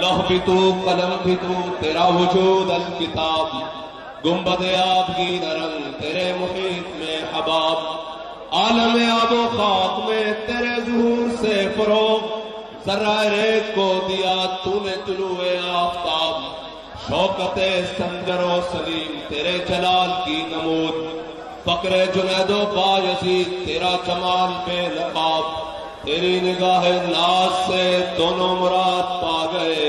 لوح بھی تو قلم بھی تو تیرا وجود الکتاب، گنبد آبگی رنگ تیرے محیط میں حباب، عالم آب و خاک میں تیرے ظہور سے فروغ، ذرہ ریت کو دیا تو نے طلوع آفتاب، شوکت سنجر و سلیم تیرے جلال کی نمود، فقر جنید و بایزید تیرا جمال بے نقاب، تیری نگاہ ناز سے دونوں مراد پا گئے،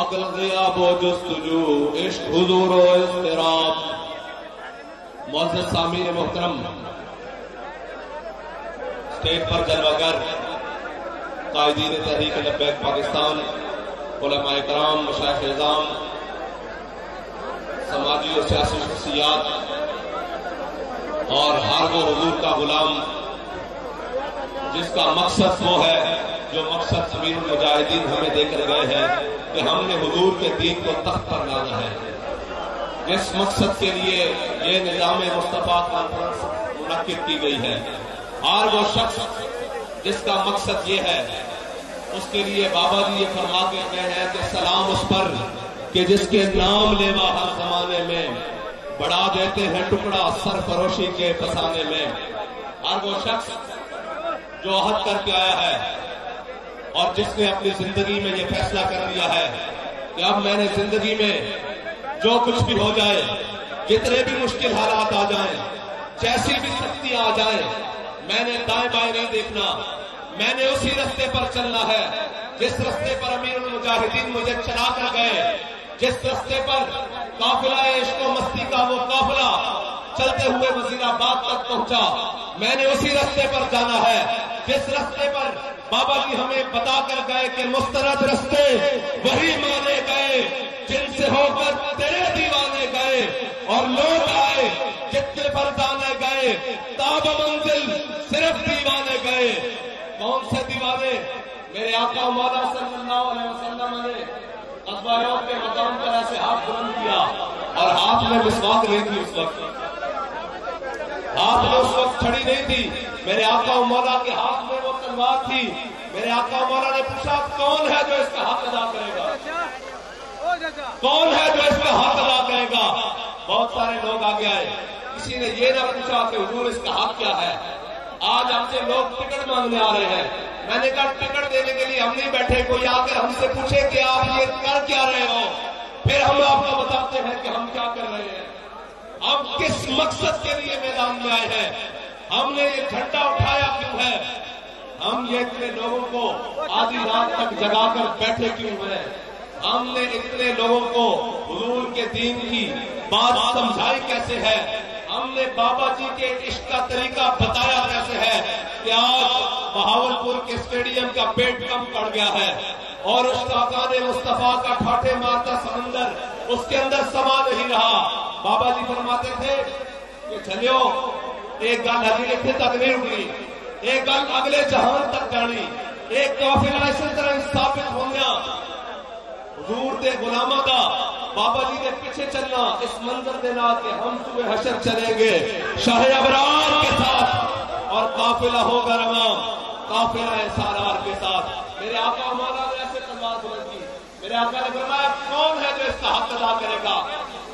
عقل غیاب و جستجو عشق حضور و اضطراب۔ معزز سامعین محترم، اسٹیج پر جلوہ گر قائدین تحریک لبیک پاکستان، علماء کرام، مشائخ اعظام، سماجی اور سیاسی شخصیات اور ہر وہ حضور کا غلام جس کا مقصد وہ ہے جو مقصد امیر المجاہدین ہمیں دے کر گئے ہیں کہ ہم نے حضور کے دین کو تخت پر لانا ہے، جس مقصد کے لیے یہ نظام مصطفیٰ کانفرنس منعقد کی گئی ہے، اور وہ شخص جس کا مقصد یہ ہے، اس کے لیے بابا جی یہ فرما کے گئے ہیں کہ سلام اس پر کہ جس کے نام لیوا ہر زمانے میں بڑھا دیتے ہیں ٹکڑا سرفروشی کے فسانے میں، اور وہ شخص جو عہد کر کے آیا ہے اور جس نے اپنی زندگی میں یہ فیصلہ کر لیا ہے کہ اب میں نے زندگی میں جو کچھ بھی ہو جائے، جتنے بھی مشکل حالات آ جائیں، جیسی بھی سختی آ جائے، میں نے دائیں بائیں نہیں دیکھنا، میں نے اسی رستے پر چلنا ہے جس رستے پر امیر المجاہدین مجھے چلا کر گئے، جس رستے پر قافلہ عشق و مستی کا وہ قافلہ چلتے ہوئے وزیر آباد تک پہنچا، میں نے اسی رستے پر جانا ہے جس رستے پر بابا جی ہمیں بتا کر گئے کہ مستند رستے وہی مانے گئے جن سے ہو کر تیرے دیوانے گئے، اور لوگ آئے جتنے پر جانے گئے، تاب منزل صرف دیوانے گئے۔ کون سے دیوانے؟ میرے آقا مولا صلی اللہ علیہ وسلم نے غزوہ یرموک کے مقام پر ایسے ہاتھ بلند کیا اور ہاتھ میں مسواک نہیں تھی، اس وقت ہاتھ میں اس وقت چھڑی نہیں تھی، میرے آقا و مولا کے ہاتھ میں وہ تلوار تھی۔ میرے آقا و مولا نے پوچھا کون ہے جو اس کا حق ادا کرے گا، کون ہے جو اس کا حق ادا کرے گا؟ بہت سارے لوگ آگے آئے، کسی نے یہ نہ پوچھا کہ حضور اس کا حق کیا ہے۔ آج ہم سے لوگ ٹکٹ مانگنے آ رہے ہیں، میں نے کہا ٹکٹ دینے کے لیے ہم نہیں بیٹھے، کوئی آ کر ہم سے پوچھے کہ آپ یہ کر کیا رہے ہو، پھر ہم آپ کو بتاتے ہیں کہ ہم کیا کر رہے ہیں، ہم کس مقصد کے لیے میدان میں آئے ہیں، ہم نے یہ جھنڈا اٹھایا کیوں ہے، ہم یہ اتنے لوگوں کو آدھی رات تک جگا کر بیٹھے کیوں ہیں، ہم نے اتنے لوگوں کو حضور کے دین کی بات سمجھائی کیسے ہے، ہم نے بابا جی کے عشق کا طریقہ بتایا کیسے ہے کہ آج بہاولپور کے اسٹیڈیم کا پیٹ کم پڑ گیا ہے اور اس کا آقا مصطفیٰ کا ٹھاٹھے مارتا سمندر اس کے اندر سما نہیں رہا۔ بابا جی فرماتے تھے کہ چلیو ایک گل ہجی اتنے تک نہیں رکنی، ایک گل اگلے جہان تک جانی، ایک قافلہ اسی طرح ثابت ہونا حضور دے غلاماں دا بابا جی کے پیچھے چلنا، اس منظر دے نال کہ ہم سوئے حشر چلیں گے شاہ ابرار کے ساتھ اور قافلہ ہوگا رواں قافلہ سالار کے ساتھ۔ میرے آقا مولا نے ایسے تلوار بلند کی، میرے آقا نے فرمایا کون ہے جو اس کا حق ادا کرے گا؟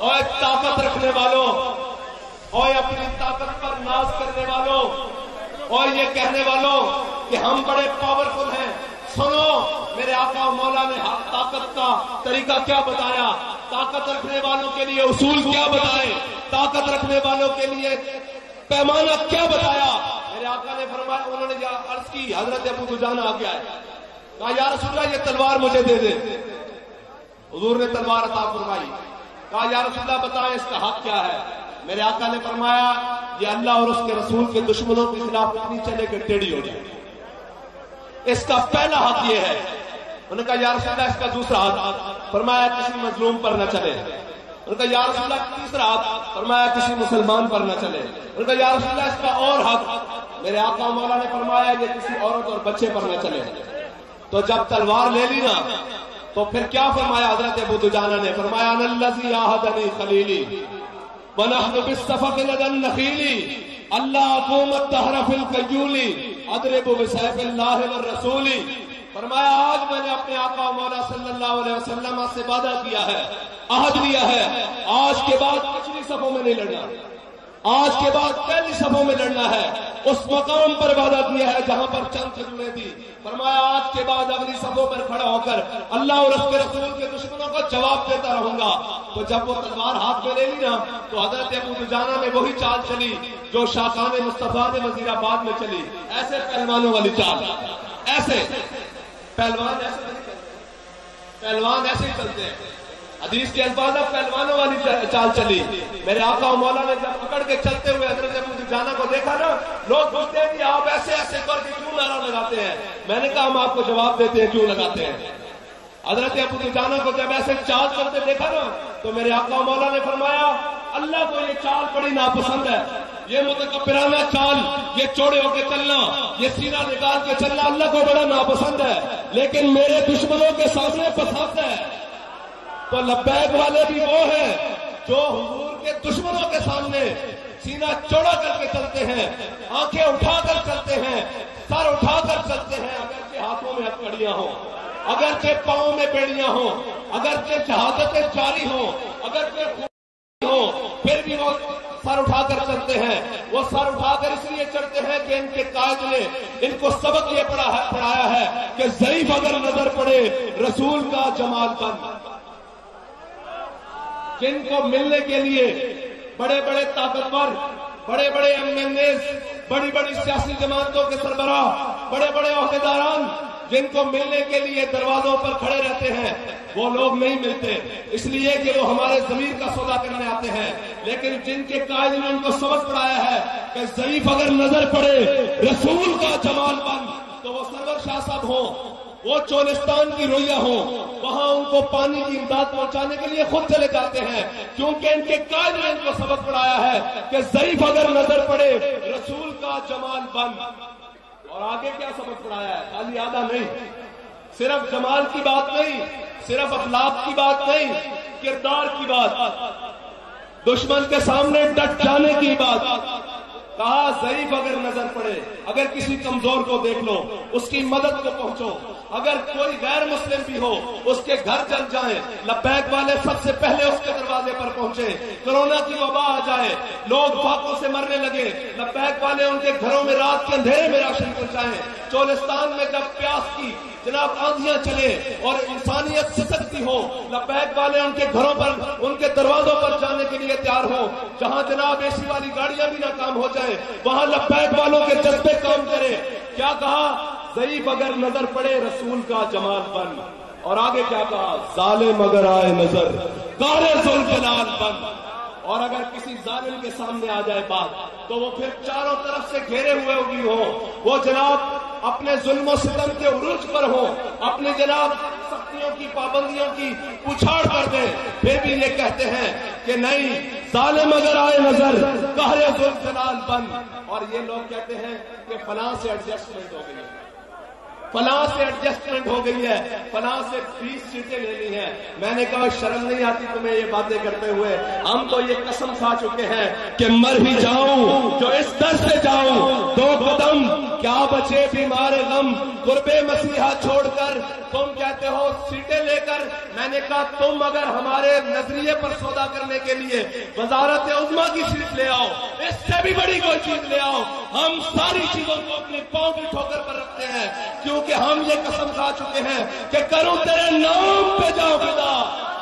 اور طاقت رکھنے والوں اور اپنی طاقت پر ناز کرنے والوں اور یہ کہنے والوں کہ ہم بڑے پاورفل ہیں، سنو میرے آقا مولا نے طاقت کا طریقہ کیا بتایا، طاقت رکھنے والوں کے لیے اصول کیا بتائے، طاقت رکھنے والوں کے لیے پیمانہ کیا بتایا۔ میرے آقا نے فرمایا، انہوں نے عرض کی حضرت ابو دجانہ آ گیا ہے، کہا یا رسول اللہ یہ تلوار مجھے دے دے، حضور نے تلوار عطا فرمائی، کہا یا رسول اللہ بتائیں اس کا حق کیا ہے۔ میرے آقا نے فرمایا یہ اللہ اور اس کے رسول کے دشمنوں کے خلاف اتنی چلے کہ ٹیڑھی ہو جائے، اس کا پہلا حق یہ ہے۔ انہوں نے کہا یا رسول اللہ اس کا دوسرا حق، فرمایا کسی مظلوم پر نہ چلے۔ انہوں نے کہا یا رسول اللہ تیسرا حق، فرمایا کسی مسلمان پر نہ چلے۔ انہوں نے کہا یا رسول اللہ اس کا اور حق، میرے آقا مولا نے فرمایا یہ کسی عورت اور بچے پر نہ چلے۔ تو جب تلوار لے لی نا تو پھر کیا فرمایا حضرت ابو دجانہ نے؟ فرمایا ان الذی عاہدنی خلیلی ونحن بالصفق لدى النخیل اللہ اقوم الدہر فی القیول اضرب بسیف اللہ والرسول۔ فرمایا آج میں نے اپنے آقا مولا صلی اللہ علیہ وسلم سے وعدہ کیا ہے، عہد لیا ہے، آج کے بعد پچھلی صفوں میں نہیں لڑنا، آج کے بعد پہلی صفوں میں لڑنا ہے۔ اس مقام پر وعدہ کیا ہے جہاں پر چند کھجوریں تھی، فرمایا آج کے بعد اگلی صفوں پر کھڑا ہو کر اللہ اور اس کے رسول کے دشمنوں کو جواب دیتا رہوں گا۔ تو جب وہ تلوار ہاتھ میں لے لی نا تو حضرت ابو دجانہ نے وہی چال چلی جو شاقان مصطفیٰ نے وزیر آباد میں چلی، ایسے پہلوانوں والی چال، ایسے پہلوان ایسے نہیں چلتے، پہلوان ایسے ہی چلتے ہیں، حدیث کے الفاظ پہلوانوں والی چال چلی۔ میرے آقا و مولا نے جب پکڑ کے چلتے ہوئے حضرت ابو دجانہ کو دیکھا نا، لوگ پوچھتے ہیں کہ آپ ایسے ایسے کر کے کیوں نعرہ لگاتے ہیں؟ میں نے کہا ہم آپ کو جواب دیتے ہیں کیوں لگاتے ہیں۔ حضرت ابو دجانہ کو جب ایسے چال چلتے دیکھا نا تو میرے آقا و مولا نے فرمایا اللہ کو یہ چال بڑی ناپسند ہے، یہ متکبرانہ چال، یہ چوڑے ہو کے چلنا، یہ سینہ نکال کے چلنا اللہ کو بڑا ناپسند ہے، لیکن میرے دشمنوں کے سامنے پسند ہے۔ تو لبیک والے بھی وہ ہیں جو حضور کے دشمنوں کے سامنے سینہ چوڑا کر کے چلتے ہیں، آنکھیں اٹھا کر چلتے ہیں، سر اٹھا کر چلتے ہیں، اگرچہ ہاتھوں میں ہتھکڑیاں ہوں، اگرچہ پاؤں میں بیڑیاں ہوں، اگرچہ شہادتیں جاری ہوں، اگرچہ خون ہو، پھر بھی وہ سر اٹھا کر چلتے ہیں۔ وہ سر اٹھا کر اس لیے چلتے ہیں کہ ان کے قائد نے ان کو سبق یہ پڑھایا ہے کہ ضعیف اگر نظر پڑے رسول کا جمال بن۔ جن کو ملنے کے لیے بڑے بڑے طاقتور، بڑے بڑے MLAs، بڑی بڑی سیاسی جماعتوں کے سربراہ، بڑے بڑے عہدیداران جن کو ملنے کے لیے دروازوں پر کھڑے رہتے ہیں، وہ لوگ نہیں ملتے اس لیے کہ وہ ہمارے ضمیر کا سودا کرنے آتے ہیں، لیکن جن کے قائد نے ان کو سبق پڑھایا ہے کہ ضعیف اگر نظر پڑے رسول کا جمال بن، تو وہ سرور شاہ صاحب ہوں، وہ چولستان کی رویا ہوں، وہاں ان کو پانی کی امداد پہنچانے کے لیے خود چلے جاتے ہیں، کیونکہ ان کے قائد نے ان کو سبق پڑھایا ہے کہ ضعیف اگر نظر پڑے رسول کا جمال بن۔ اور آگے کیا سبق پڑھایا ہے؟ خالی آدھا نہیں، صرف جمال کی بات نہیں، صرف اخلاق کی بات نہیں، کردار کی بات، دشمن کے سامنے ڈٹ جانے کی بات۔ کہا ضعیف اگر نظر پڑے، اگر کسی کمزور کو دیکھ لو اس کی مدد کو پہنچو، اگر کوئی غیر مسلم بھی ہو اس کے گھر چل جائیں، لبیک والے سب سے پہلے اس کے دروازے پر پہنچے۔ کورونا کی وبا آ جائے، لوگ فاقوں سے مرنے لگے، لبیک والے ان کے گھروں میں رات کے اندھیرے میں راشن پہنچائیں۔ چولستان میں جب پیاس کی جناب آندھیاں چلے اور انسانیت سسکتی ہو، لبیک والے ان کے گھروں پر، ان کے دروازوں پر جانے کے لیے تیار ہو۔ جہاں جناب AC والی گاڑیاں بھی ناکام ہو جائیں، وہاں لبیک والوں کے جذبے کام کرے۔ کیا کہا؟ ضعیف اگر نظر پڑے رسول کا جمال بن۔ اور آگے کیا کہا؟ ظالم اگر آئے نظر کارے ذوالجلال بن۔ اور اگر کسی ظالم کے سامنے آ جائے بات تو وہ پھر چاروں طرف سے گھیرے ہوئے ہوگی ہو، وہ جناب اپنے ظلم و ستم کے عروج پر ہو، اپنے جناب سختیوں کی پابندیوں کی پچھاڑ کر دیں، پھر بھی یہ کہتے ہیں کہ نہیں، ظالم اگر آئے نظر قہر ذوالجلال بن۔ اور یہ لوگ کہتے ہیں کہ فلاں سے ایڈجسٹمنٹ ہو گئی ہے، فلاں سے ایڈجسٹمنٹ ہو گئی ہے، فلاں سے 20 سیٹیں لے لی ہیں۔ میں نے کہا شرم نہیں آتی تمہیں یہ باتیں کرتے ہوئے؟ ہم تو یہ قسم کھا چکے ہیں کہ مر ہی جاؤں جو اس در سے جاؤں، 2 قدم کیا بچے بیمار غم، قرب مسیحا چھوڑ کر تم کہتے ہو سیٹیں لے کر۔ میں نے کہا تم اگر ہمارے نظریے پر سودا کرنے کے لیے وزارت عظمیٰ کی سیٹ لے آؤ، اس سے بھی بڑی کوئی چیز لے آؤ، ہم ساری چیزوں کو اپنے پاؤں کی ٹھوکر پر رکھتے ہیں، کیونکہ ہم یہ قسم کھا چکے ہیں کہ کروں تیرے نام پہ جاؤں فدا،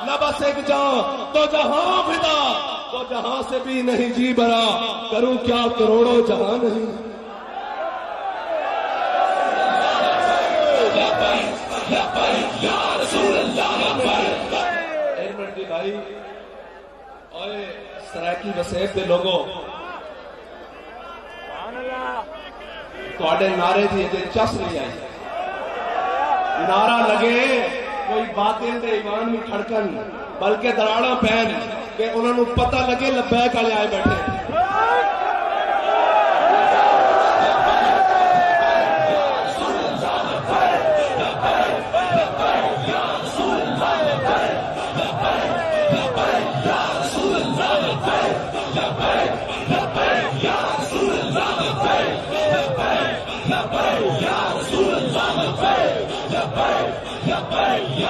نہ بس ایک جاؤں تو جہاں فدا، تو جہاں سے بھی نہیں جی بھرا، کروں کیا کروڑوں جہاں نہیں۔ ایک منٹ دی بھائی، اور سرائکی وسیب دے لوگوں تھوڑے نعرے دی چس نہیں آئی، نعرہ لگے کوئی باطل دے ایمان میں کھڑکن، بلکہ دراڑا پہن کہ انہوں نے پتہ لگے لبیک والے آئے بیٹھے۔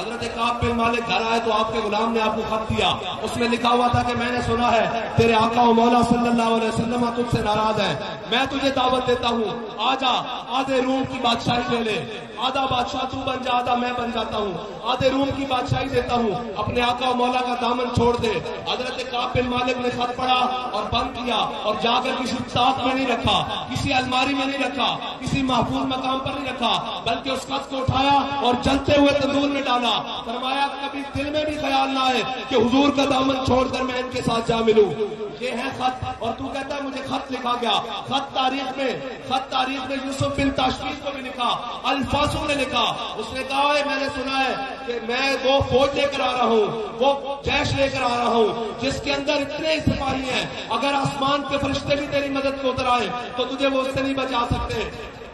حضرت کعب بن مالک گھر آئے تو آپ کے غلام نے آپ کو خط دیا، اس میں لکھا ہوا تھا کہ میں نے سنا ہے تیرے آقا و مولا صلی اللہ علیہ وسلم تجھ سے ناراض ہے، میں تجھے دعوت دیتا ہوں آجا آدھے روم کی بادشاہی لے لے، آدھا بادشاہ تو بن جا آدھا میں بن جاتا ہوں، آدھے روم کی بادشاہی دیتا ہوں، اپنے آقا و مولا کا دامن چھوڑ دے۔ حضرت کعب بن مالک نے خط پڑھا اور بند کیا اور جا کر کسی ساتھ میں نہیں رکھا، کسی الماری میں نہیں رکھا، کسی محفوظ مقام پر نہیں رکھا، بلکہ اس خط کو اٹھایا اور جلتے ہوئے تندور میں ڈالا۔ فرمایا کبھی دل میں بھی خیال نہ آئے کہ حضور کا دامن چھوڑ کر میں ان کے ساتھ جا ملوں۔ یہ ہے خط، اور تو کہتا ہے مجھے خط لکھا گیا۔ خط تاریخ میں یوسف بن تاشفین کو بھی لکھا، الفاظوں نے لکھا۔ اس نے کہا ہے میں نے سنا ہے کہ میں وہ فوج لے کر آ رہا ہوں، وہ جیش لے کر آ رہا ہوں جس کے اندر اتنے سپاہی ہیں، اگر آسمان کے فرشتے بھی تیری مدد کو اتر آئے تو تجھے وہ اس سے نہیں بچا سکتے۔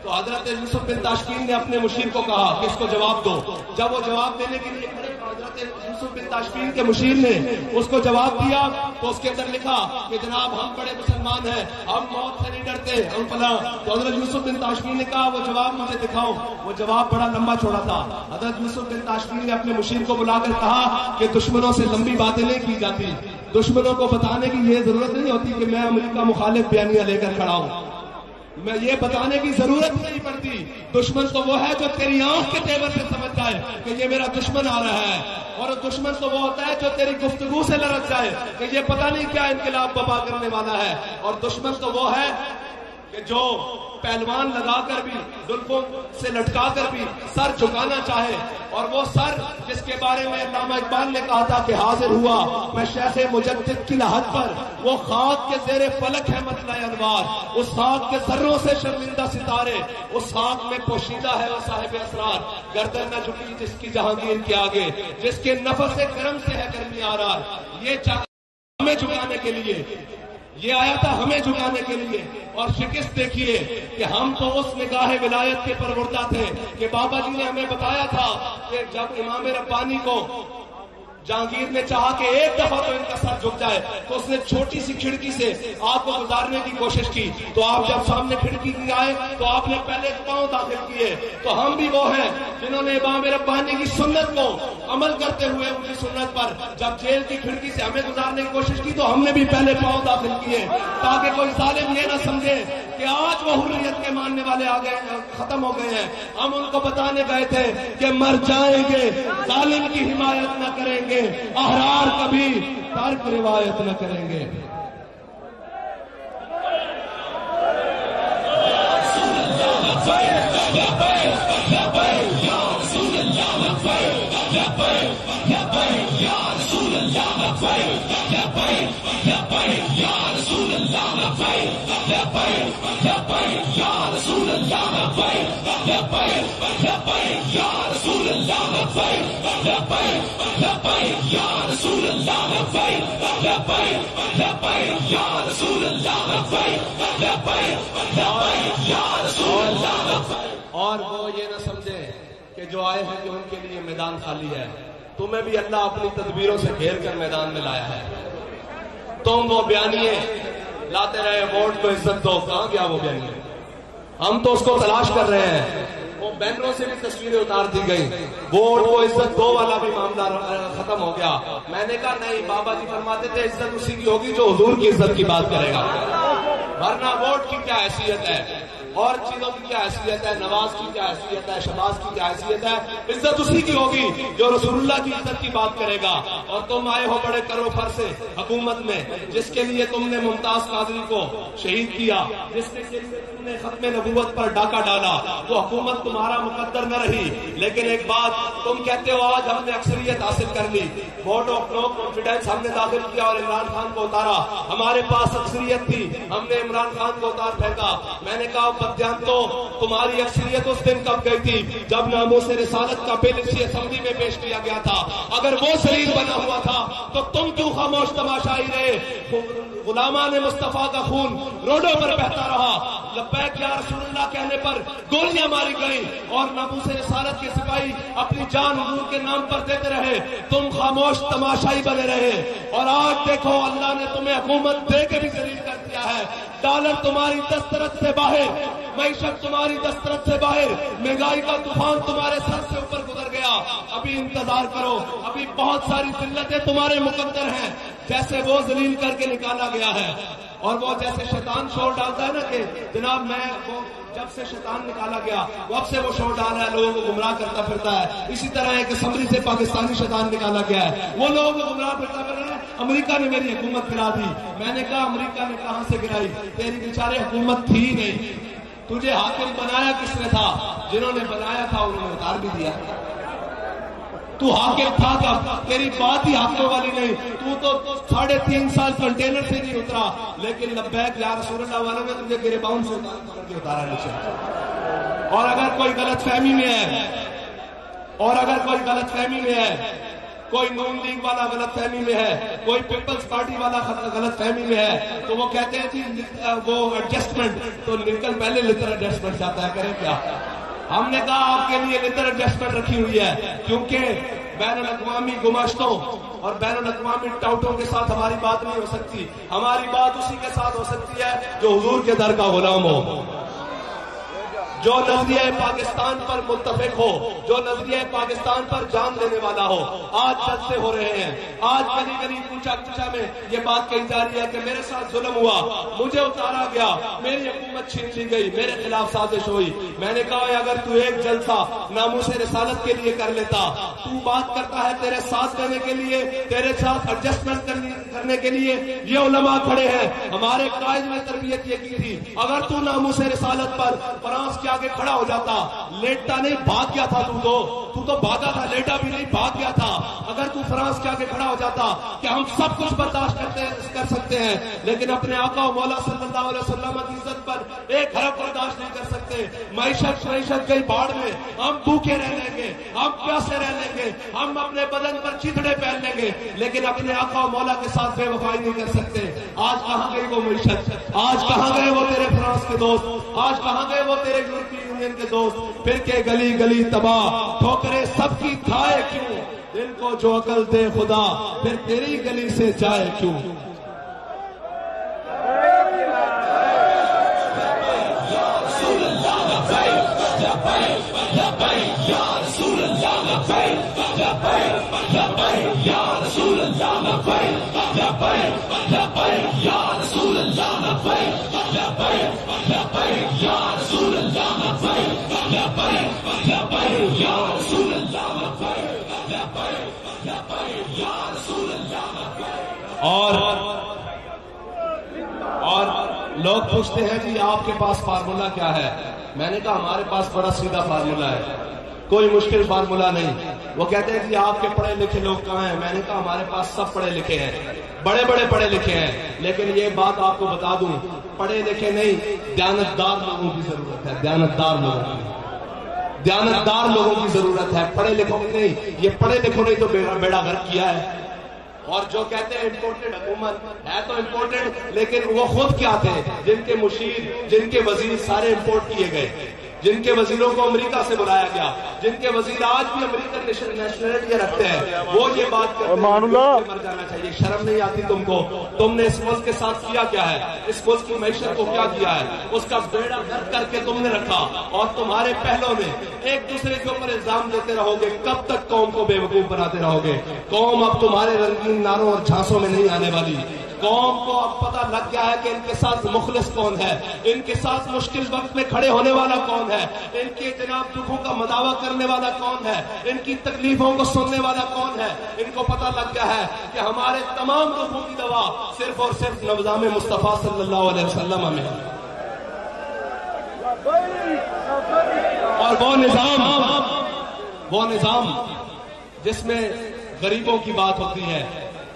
تو حضرت یوسف بن تاشفین نے اپنے مشیر کو کہا کہ اس کو جواب دو۔ جب وہ جواب دینے کے لیے کھڑے حضرت یوسف بن تاشفین کے مشیر نے اس کو جواب دیا تو اس کے اندر لکھا کہ جناب ہم بڑے مسلمان ہیں، ہم موت سے نہیں ڈرتے، ہم فلاں۔ تو حضرت یوسف بن تاشفین نے کہا وہ جواب مجھے دکھاؤ۔ وہ جواب بڑا لمبا چوڑا تھا۔ حضرت یوسف بن تاشفین نے اپنے مشیر کو بلا کر کہا کہ دشمنوں سے لمبی باتیں نہیں کی جاتی، دشمنوں کو بتانے کی یہ ضرورت نہیں ہوتی کہ میں امریکہ مخالف بیانیہ لے کر کھڑا ہوں، میں یہ بتانے کی ضرورت نہیں پڑتی۔ دشمن تو وہ ہے جو تیری آنکھ کے تیور سے سمجھ جائے کہ یہ میرا دشمن آ رہا ہے، اور دشمن تو وہ ہوتا ہے جو تیری گفتگو سے لرز جائے کہ یہ پتہ نہیں کیا انقلاب برپا کرنے والا ہے، اور دشمن تو وہ ہے کہ جو پہلوان لگا کر بھی، زلفوں سے لٹکا کر بھی سر جھکانا چاہے، اور وہ سر جس کے بارے میں علامہ اقبال نے کہا تھا کہ حاضر ہوا میں شیخ مجدد کی لحد پر، وہ خاک کے زیر فلک ہے مطلع انوار، اس خاک کے ذروں سے شرمندہ ستارے، اس خاک میں پوشیدہ ہے وہ صاحب اسرار، گردن نہ جھکی جس کی جہانگیر کے آگے، جس کے نفس کرم سے ہے گرمی آرار۔ یہ چاہتا ہمیں جھکانے کے لیے، یہ آیا تھا ہمیں جھکانے کے لیے، اور شکست دیکھیے کہ ہم تو اس نگاہ ولایت کے پروردہ تھے کہ بابا جی نے ہمیں بتایا تھا کہ جب امام ربانی کو جہانگیر نے چاہا کہ ایک دفعہ تو ان کا سر جھک جائے تو اس نے چھوٹی سی کھڑکی سے آپ کو گزارنے کی کوشش کی، تو آپ جب سامنے کھڑکی کی آئے تو آپ نے پہلے پاؤں داخل کیے۔ تو ہم بھی وہ ہیں جنہوں نے امام ربانی کی سنت کو عمل کرتے ہوئے ان کی سنت پر جب جیل کی کھڑکی سے ہمیں گزارنے کی کوشش کی تو ہم نے بھی پہلے پاؤں داخل کیے، تاکہ کوئی ظالم یہ نہ سمجھے کہ آج وہ حریت کے ماننے والے آ گئے، ختم ہو گئے ہیں۔ ہم ان کو بتانے گئے تھے کہ مر جائیں گے، ظالم کی حمایت نہ کریں گے، احرار کبھی ترک روایت نہ کریں گے۔ اور وہ یہ نہ سمجھے کہ جو آئے ہیں کہ ان کے لیے میدان خالی ہے، تمہیں بھی اللہ اپنی تدبیروں سے گھیر کر میدان میں لایا ہے۔ تم وہ بیانیے لاتے رہے ووٹ کو عزت دو، کہاں گیا وہ بیانیے؟ ہم تو اس کو تلاش کر رہے ہیں۔ وہ بینروں سے بھی تصویریں اتار دی گئی، ووٹ کو عزت دو والا بھی معاملہ ختم ہو گیا۔ میں نے کہا نہیں، بابا جی فرماتے تھے عزت اسی کی ہوگی جو حضور کی عزت کی بات کرے گا، ورنہ ووٹ کی کیا حیثیت ہے، اور چیزوں کی کیا حیثیت ہے، نواز کی کیا حیثیت ہے، شہباز کی کیا حیثیت ہے، عزت اسی کی ہوگی جو رسول اللہ کی عزت کی بات کرے گا۔ اور تم آئے ہو بڑے کرو فر سے حکومت میں، جس کے لیے تم نے ممتاز قادری کو شہید کیا، جس کے لیے تم نے ختم نبوت پر ڈاکہ ڈالا، وہ حکومت تمہارا مقدر نہ رہی۔ لیکن ایک بات تم کہتے ہو آج ہم نے اکثریت حاصل کر لی، ووٹ آف نو کانفیڈنس ہم نے داخل کیا اور عمران خان کو اتارا، ہمارے پاس اکثریت تھی، ہم نے عمران خان کو اتار پھینکا۔ میں نے کہا تو تمہاری اکثریت اس دن کب گئی تھی جب ناموس رسالت کا بل اسی اسمبلی میں پیش کیا گیا تھا۔ اگر وہ شریر بنا ہوا تھا تو تم کیوں خاموش تماشائی رہے؟ غلامان مصطفیٰ کا خون روڈوں پر بہتا رہا، لبیک یا رسول اللہ کہنے پر گولیاں ماری گئیں، اور ناموس رسالت کے سپاہی اپنی جان حضور کے نام پر دیتے رہے، تم خاموش تماشائی بنے رہے۔ اور آج دیکھو اللہ نے تمہیں حکومت دے کے بھی ذلیل کر دیا ہے، ڈالر تمہاری دسترس سے باہر، معیشت تمہاری دسترس سے باہر، مہنگائی کا طوفان تمہارے سر سے اوپر گزر گیا۔ گیا. ابھی انتظار کرو, ابھی بہت ساری ذلتیں تمہارے مقدر ہیں. جیسے وہ ذلیل کر کے نکالا گیا ہے, اور وہ جیسے شیطان شور ڈالتا ہے نا کہ جناب میں وہ جب سے شیطان نکالا گیا اب سے وہ شور ڈال رہا ہے, لوگوں کو گمراہ کرتا پھرتا ہے. اسی طرح ایک اسمبلی سے پاکستانی شیطان نکالا گیا ہے, وہ لوگوں کو گمراہ پھرتا پھر رہا ہے. امریکہ نے میری حکومت گرا دی. میں نے کہا امریکہ نے کہاں سے گرائی, تیری بیچارے حکومت تھی نہیں. تجھے حاکم بنایا کس نے تھا؟ جنہوں نے بنایا تھا انہوں نے اتار بھی دیا. تو حاکم تھا کب؟ تیری بات ہی حاکموں والی نہیں. تو 3.5 سال کنٹینر سے نہیں اترا, لیکن لبیک یا رسول اللہ والوں نے تجھے گریباؤن سے اتارا نیچے. اور اگر کوئی غلط فہمی میں ہے, کوئی نون لیگ والا غلط فہمی میں ہے, کوئی پیپلز پارٹی والا غلط فہمی میں ہے, تو وہ کہتے ہیں جی وہ ایڈجسٹمنٹ, تو نکل پہلے لٹر ایڈجسٹمنٹ چاہتا ہے, کریں کیا؟ ہم نے کہا آپ کے لیے لٹر ایڈجسٹمنٹ رکھی ہوئی ہے, کیونکہ بین الاقوامی گماشتوں اور بین الاقوامی ٹاؤٹوں کے ساتھ ہماری بات نہیں ہو سکتی. ہماری بات اسی کے ساتھ ہو سکتی ہے جو حضور کے در کا غلام ہو, جو نظریہ پاکستان پر متفق ہو, جو نظریہ پاکستان پر جان دینے والا ہو. آج جلسے ہو رہے ہیں, آج گلی گلی کوچا کوچا میں یہ بات کہی جا رہی ہے کہ میرے ساتھ ظلم ہوا, مجھے اتارا گیا, میری حکومت چھین لی گئی, میرے خلاف سازش ہوئی. میں نے کہا اگر تو ایک جلسہ ناموس رسالت کے لیے کر لیتا, تو بات کرتا ہے تیرے ساتھ دینے کے لیے, تیرے ساتھ ایڈجسٹمنٹ کرنے کے لیے یہ علماء کھڑے ہیں. ہمارے قائد نے تربیت یہ کی تھی, اگر تو ناموس رسالت پر فرانس کے آگے کھڑا ہو جاتا, لیٹتا نہیں, بھاگ گیا تھا. تو تو بھاگا تھا, لیٹا بھی نہیں, بھاگ گیا تھا. اگر تو فرانس کے آگے کھڑا ہو جاتا کہ ہم سب کچھ برداشت کر سکتے ہیں, لیکن اپنے آقا و مولا صلی اللہ علیہ وسلم کی عزت پر ایک حرف برداشت نہیں کر سکتے. معیشت گئی باڑ میں, ہم بھوکے رہ لیں گے, ہم پیاسے رہ لیں گے, ہم اپنے بدن پر چتڑے پہن لیں گے, لیکن اپنے آقا و مولا کے ساتھ بے وفائی نہیں کر سکتے. آج کہاں گئی وہ معیشت؟ آج کہاں گئے وہ تیرے فرانس کے دوست؟ آج کہاں گئے وہ تیرے یورپی یونین کے دوست؟ پھر کے گلی گلی تباہ, ٹھوکریں سب کی کھائے کیوں, دل کو جو عقل دے خدا, پھر تیری گلی سے جائے کیوں. اور لوگ پوچھتے ہیں جی آپ کے پاس فارمولا کیا ہے؟ میں نے کہا ہمارے پاس بڑا سیدھا فارمولا ہے, کوئی مشکل فارمولا نہیں. وہ کہتے ہیں جی آپ کے پڑھے لکھے لوگ کہاں ہیں؟ میں نے کہا ہمارے پاس سب پڑھے لکھے ہیں, بڑے بڑے پڑھے لکھے ہیں, لیکن یہ بات آپ کو بتا دوں, پڑھے لکھے نہیں, دیانتدار لوگوں کی ضرورت ہے. دیانتدار لوگوں کی ضرورت ہے, پڑھے لکھوں کی نہیں. یہ پڑھے لکھوں نے تو بیڑا غرق کیا ہے. اور جو کہتے ہیں امپورٹڈ حکومت ہے, تو امپورٹڈ, لیکن وہ خود کیا تھے؟ جن کے مشیر, جن کے وزیر سارے امپورٹ کیے گئے, جن کے وزیروں کو امریکہ سے بلایا گیا, جن کے وزیر آج بھی امریکن نیشنلٹی رکھتے ہیں, وہ یہ بات کرتے ہیں مر جانا چاہیے. شرم نہیں آتی تم کو؟ تم نے اس ملک کے ساتھ کیا کیا ہے؟ اس ملک کی معیشت کو کیا کیا ہے؟ اس کا بیڑا غرق کر کے تم نے رکھا, اور تمہارے پہلوں میں ایک دوسرے کے اوپر الزام دیتے رہو گے. کب تک قوم کو بے وقوف بناتے رہو گے؟ قوم اب تمہارے رنگین نعروں اور جھانسوں میں نہیں آنے والی. قوم کو اب پتہ لگ گیا ہے کہ ان کے ساتھ مخلص کون ہے, ان کے ساتھ مشکل وقت میں کھڑے ہونے والا کون ہے, ان کے جناب دکھوں کا مداوع کرنے والا کون ہے, ان کی تکلیفوں کو سننے والا کون ہے. ان کو پتہ لگ گیا ہے کہ ہمارے تمام دکھوں کی دوا صرف اور صرف نظام مصطفیٰ صلی اللہ علیہ وسلم میں ہے. اور وہ نظام جس میں غریبوں کی بات ہوتی ہے,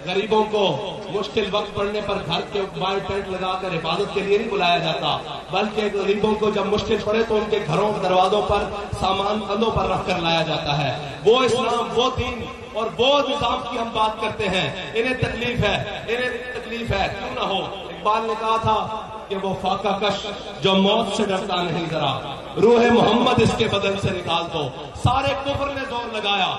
غریبوں کو مشکل وقت پڑنے پر گھر کے باہر ٹینٹ لگا کر حفاظت کے لیے نہیں بلایا جاتا, بلکہ غریبوں کو جب مشکل پڑے تو ان کے گھروں دروازوں پر سامان کندھوں پر رکھ کر لایا جاتا ہے. وہ اسلام, وہ دین اور وہ نظام کی ہم بات کرتے ہیں. انہیں تکلیف ہے, کیوں نہ ہو. اقبال نے کہا تھا کہ وہ فاقہ کش جو موت سے ڈرتا نہیں, ذرا روح محمد اس کے بدن سے نکال دو. سارے کفر نے زور لگایا,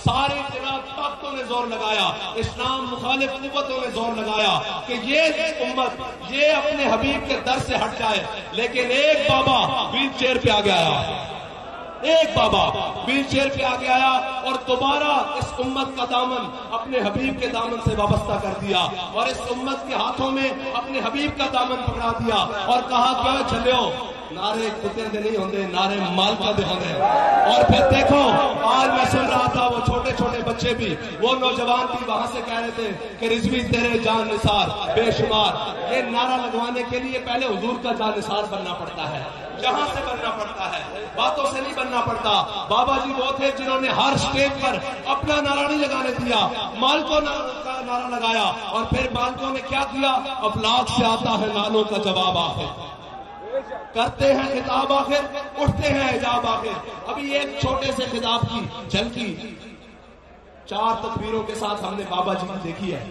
سارے جناب طاقتوں نے زور لگایا, اسلام مخالف قوتوں نے زور لگایا کہ یہ امت یہ اپنے حبیب کے در سے ہٹ جائے, لیکن ایک بابا ویل چیئر پہ آ گیا, ایک بابا ویل چیئر پہ آگے آیا اور دوبارہ اس امت کا دامن اپنے حبیب کے دامن سے وابستہ کر دیا اور اس امت کے ہاتھوں میں اپنے حبیب کا دامن پکڑا دیا اور کہا کیا چلو نعرے کتنے دے نہیں ہوندے، نعرے مالکا دے ہوندے۔ اور پھر دیکھو آج میں سن رہا تھا وہ چھوٹے چھوٹے بچے بھی، وہ نوجوان بھی وہاں سے کہہ رہے تھے کہ رضوی تیرے جان نثار بے شمار۔ یہ نعرہ لگوانے کے لیے پہلے حضور کا جان نثار بننا پڑتا ہے، جہاں سے بننا پڑتا ہے، باتوں سے نہیں بننا پڑتا۔ بابا جی وہ تھے جنہوں نے ہر سٹیج پر اپنا نعرہ نہیں لگانے دیا، مالکوں کا نعرہ لگایا اور پھر مالکوں نے کیا کیا؟ افلاک سے آتا ہے نالوں کا جواب آخر، کرتے ہیں خطاب آخر، اٹھتے ہیں حجاب آخر۔ ابھی ایک چھوٹے سے خطاب کی جھلکی 4 تکبیروں کے ساتھ ہم نے بابا جی کی دیکھی ہے،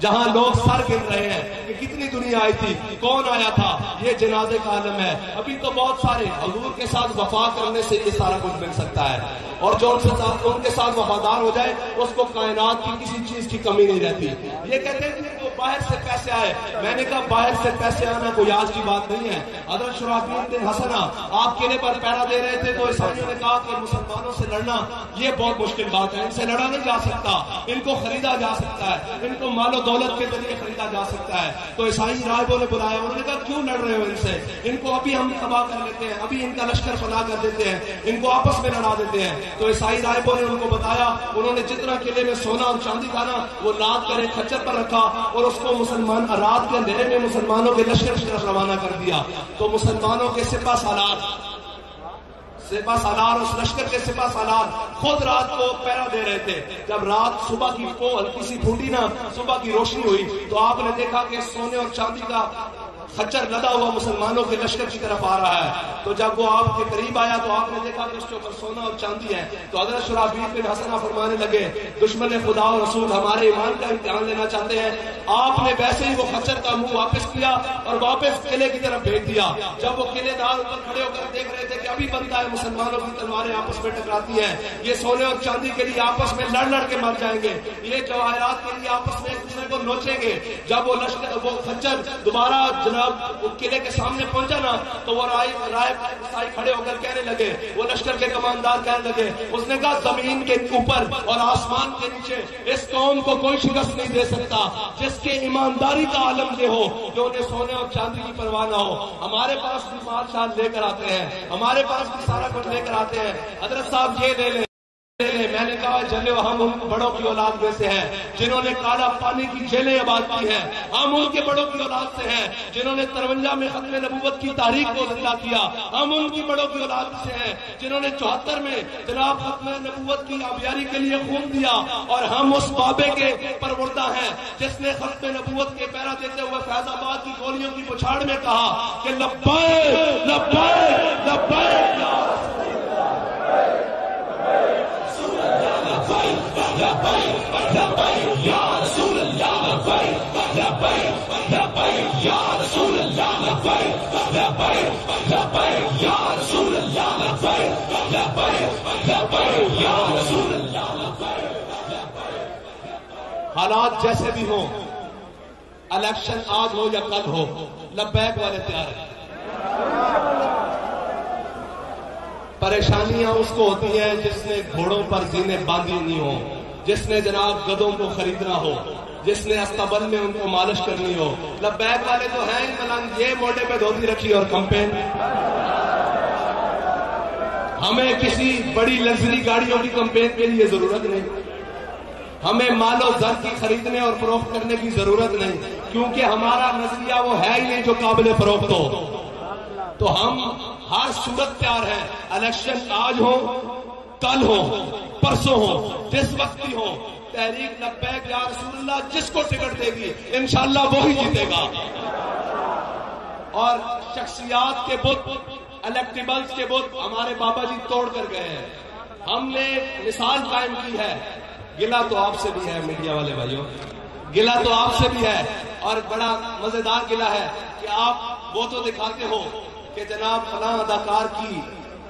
جہاں لوگ سر گر رہے ہیں کہ کتنی دنیا آئی تھی، کون آیا تھا، یہ جنازے کا عالم ہے۔ ابھی تو بہت سارے حضور کے ساتھ وفا کرنے سے یہ سارا کچھ مل سکتا ہے، اور جو ان کے ساتھ وفادار ہو جائے اس کو کائنات کی کسی چیز کی کمی نہیں رہتی۔ یہ کہتے ہیں کہ وہ باہر سے پیسے آئے، میں نے کہا باہر سے پیسے آنا کوئی آج کی بات نہیں ہے۔ حضرت شرحبیل بن حسنہ آپ قلعے پر پہرا دے رہے تھے تو عیسائیوں نے کہا کہ مسلمانوں سے لڑنا یہ بہت مشکل بات ہے، ان سے لڑا نہیں جا سکتا، ان کو خریدا جا سکتا ہے، ان کو مال و دولت کے ذریعے خریدا جا سکتا ہے۔ تو عیسائی راہبوں نے بلایا، انہوں نے کہا کیوں لڑ رہے ہو ان سے، ان کو ابھی ہم تباہ کر لیتے ہیں، ابھی ان کا لشکر فنا کر دیتے ہیں، ان کو آپس میں لڑا دیتے ہیں۔ تو عیسائی راہبوں نے ان کو بتایا، انہوں نے جتنا قلعے میں سونا اور چاندی تھا نا وہ لاد کر ایک خچر پر رکھا اور اس کو مسلمان رات کے اندھیرے میں مسلمانوں کے لشکر کی طرف روانہ کر دیا۔ تو مسلمانوں کے سپہ سالار اس لشکر کے سپہ سالار خود رات کو پہرا دے رہے تھے۔ جب رات صبح کی ہلکی سی پھوٹی نا، صبح کی روشنی ہوئی تو آپ نے دیکھا کہ سونے اور چاندی کا خچر لدا ہوا مسلمانوں کے لشکر کی طرف آ رہا ہے۔ تو جب وہ آپ کے قریب آیا تو آپ نے دیکھا کہ اس کے اوپر سونا اور چاندی ہے۔ تو حضرت شرحبیل بن حسنہ فرمانے لگے دشمن خدا اور رسول ہمارے ایمان کا امتحان لینا چاہتے ہیں۔ آپ نے ویسے ہی وہ خچر کا منہ واپس کیا اور واپس قلعے کی طرف بھیج دیا۔ جب وہ قلعے دار اوپر کھڑے ہو کر دیکھ رہے تھے کہ ابھی بنتا ہے مسلمانوں کی تلواریں آپس میں ٹکراتی ہیں، یہ سونے اور چاندی کے لیے آپس میں لڑ لڑ کے مر جائیں گے، یہ جواہرات کے لیے آپس میں ایک دوسرے کو نوچیں گے۔ جب وہ خچر دوبارہ جناب قلعے کے سامنے پہنچا نا تو وہ رائے کھڑے ہو کر کہنے لگے، وہ لشکر کے کماندار کہنے لگے، اس نے کہا زمین کے اوپر اور آسمان کے نیچے اس قوم کو کوئی شکست نہیں دے سکتا جس کے ایمانداری کا عالم یہ ہو جو انہیں سونے اور چاندی کی پرواہ نہ ہو۔ ہمارے پاس بھی بادشاہ لے کر آتے ہیں، ہمارے پاس بھی سارا کچھ لے کر آتے ہیں، حضرت صاحب یہ لے لیں۔ میں نے کہا چلو ہم ان بڑوں کی اولاد میں سے ہیں جنہوں نے کالا پانی کی جیلیں آباد کی ہیں، ہم ان کے بڑوں کی اولاد سے ہیں جنہوں نے 53 میں ختم نبوت کی تاریخ کو زندہ کیا، ہم ان کی بڑوں کی اولاد سے ہیں جنہوں نے 74 میں جناب ختم نبوت کی آبیاری کے لیے خون دیا، اور ہم اس بابے کے پروردہ ہیں جس نے ختم نبوت کے پہرا دیتے ہوئے فیض آباد کی گولیوں کی بچھاڑ میں کہا کہ لبیک لبیک لبیک یا رسول اللہ لبیک لبیک لبیک یا رسول اللہ لبیک لبیک لبیک یا رسول اللہ لبیک لبیک لبیک یا رسول اللہ لبیک۔ حالات جیسے بھی ہوں، الیکشن آج ہو یا کل ہو، لبیک والے تیار ہیں۔ پریشانیاں اس کو ہوتی ہیں جس نے گھوڑوں پر زینے باندھی نہیں ہو، جس نے جناب گدوں کو خریدنا ہو، جس نے استبل میں ان کو مالش کرنی ہو۔ لبیک والے تو ہیں ملنگ، یہ موٹے پہ دھوتی رکھی اور کمپین۔ ہمیں کسی بڑی لگژری گاڑیوں کی کمپین کے لیے ضرورت نہیں، ہمیں مال و زر کی خریدنے اور فروخت کرنے کی ضرورت نہیں، کیونکہ ہمارا نظریہ وہ ہے ہی نہیں جو قابل فروخت ہو۔ تو ہم ہر صورت تیار ہیں، الیکشن آج ہو کل ہو پرسوں ہو جس وقت بھی ہو، تحریک لبیک یا رسول اللہ جس کو ٹکٹ دے گی انشاءاللہ وہی جیتے گا۔ اور شخصیات کے بت، الیکٹیبلز کے بت ہمارے بابا جی توڑ کر گئے ہیں، ہم نے مثال قائم کی ہے۔ گلہ تو آپ سے بھی ہے میڈیا والے بھائیوں، گلہ تو آپ سے بھی ہے، اور بڑا مزیدار گلہ ہے کہ آپ وہ تو دکھاتے ہو کہ جناب فلاں اداکار کی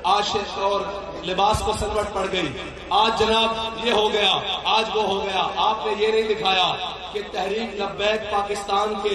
عاشق اور لباس کو سلوٹ پڑ گئی، آج جناب یہ ہو گیا، آج وہ ہو گیا۔ آپ نے یہ نہیں دکھایا کہ تحریک لبیک پاکستان کے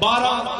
12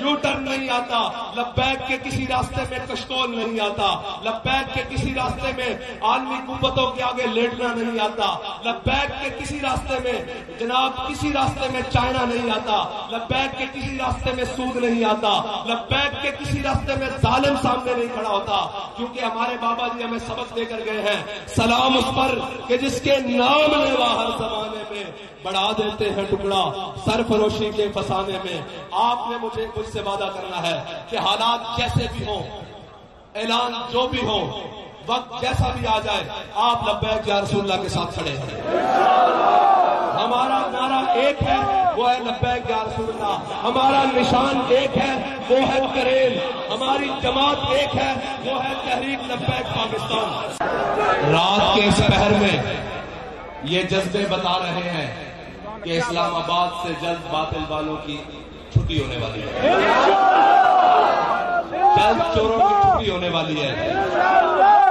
یو ٹرن نہیں آتا، لبیک کے کسی راستے میں کشکول نہیں آتا، لبیک کے کسی راستے میں عالمی قوتوں کے آگے لیٹنا نہیں آتا، لبیک کے کسی راستے میں جناب کسی راستے میں چائنا نہیں آتا، لبیک کے کسی راستے میں سود نہیں آتا، لبیک کے کسی راستے میں ظالم سامنے نہیں کھڑا ہوتا، کیونکہ ہمارے بابا جی ہمیں سبق دے کر گئے ہیں، سلام اس پر کہ جس کے نام لیوا ہر زمانے میں بڑھا دیتے ہیں ٹکڑا سرفروشی کے فسانے میں۔ آپ نے مجھ سے وعدہ کرنا ہے کہ حالات جیسے بھی ہوں، اعلان جو بھی ہو، وقت جیسا بھی آ جائے، آپ لبیک یا رسول اللہ کے ساتھ کھڑے ہیں۔ ہمارا نعرہ ایک ہے، وہ ہے لبیک یا رسول اللہ، ہمارا نشان ایک ہے، وہ ہے کریل، ہماری جماعت ایک ہے، وہ ہے تحریک لبیک پاکستان۔ رات کے اس پہر میں یہ جذبے بتا رہے ہیں کہ اسلام آباد سے جلد باطل والوں کی چھٹی ہونے والی ہے، جلد چوروں کی چھٹی ہونے والی ہے،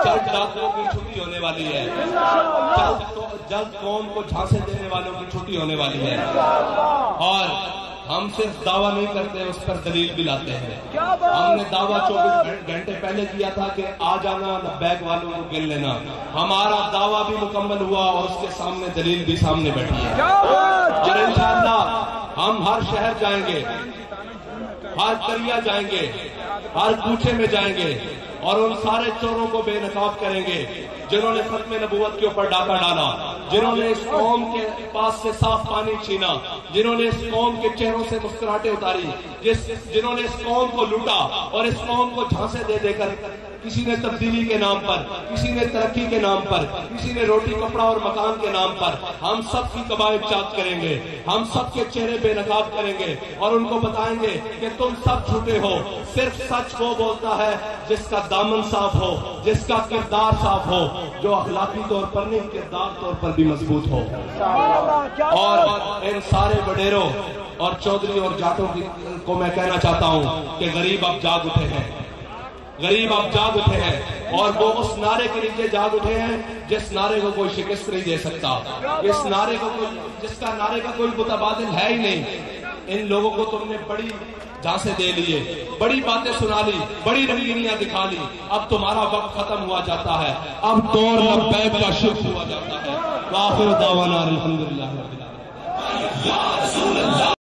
جلد ڈاکوؤں کی چھٹی ہونے والی ہے، جلد قوم کو جھانسے دینے والوں کی چھٹی ہونے والی ہے۔ اور ہم صرف دعویٰ نہیں کرتے، اس پر دلیل بھی لاتے ہیں۔ ہم نے دعویٰ 24 گھنٹے پہلے کیا تھا کہ آ جانا لبیک والوں کو گن لینا، ہمارا دعویٰ بھی مکمل ہوا اور اس کے سامنے دلیل بھی سامنے بیٹھی ہے، اور انشاءاللہ ہم ہر شہر جائیں گے، ہر دریا جائیں گے، ہر کوچے میں جائیں گے اور ان سارے چوروں کو بے نقاب کریں گے جنہوں نے ختم نبوت کے اوپر ڈاکہ ڈالا، جنہوں نے اس قوم کے پاس سے صاف پانی چھینا، جنہوں نے اس قوم کے چہروں سے مسکراہٹیں اتاری، جنہوں نے اس قوم کو لوٹا اور اس قوم کو جھانسے دے دے کر کسی نے تبدیلی کے نام پر، کسی نے ترقی کے نام پر، کسی نے روٹی کپڑا اور مکان کے نام پر، ہم سب کی قبائل چاک کریں گے، ہم سب کے چہرے بے نقاب کریں گے اور ان کو بتائیں گے کہ تم سب جھوٹے ہو، صرف سچ وہ بولتا ہے جس کا دامن صاف ہو، جس کا کردار صاف ہو، جو اخلاقی طور پر نہیں کردار طور پر بھی مضبوط ہو۔ اور ان سارے وڈیروں اور چودھری اور جاٹوں کو میں کہنا چاہتا ہوں کہ غریب اب جاگ اٹھے ہیں، غریب اب جاگ اٹھے ہیں اور وہ اس نعرے کے نیچے جاگ اٹھے ہیں جس نعرے کو کوئی شکست نہیں دے سکتا، اس نعرے کو جس کا نعرے کا کوئی متبادل ہے ہی نہیں۔ ان لوگوں کو تم نے بڑی جھانسے دے لیے، بڑی باتیں سنا لی، بڑی رنگینیاں دکھا لی، اب تمہارا وقت ختم ہوا جاتا ہے، اب دور لبیک کا شروع ہوا جاتا ہے۔ وآخر دعوانا الحمدللہ رب العالمین۔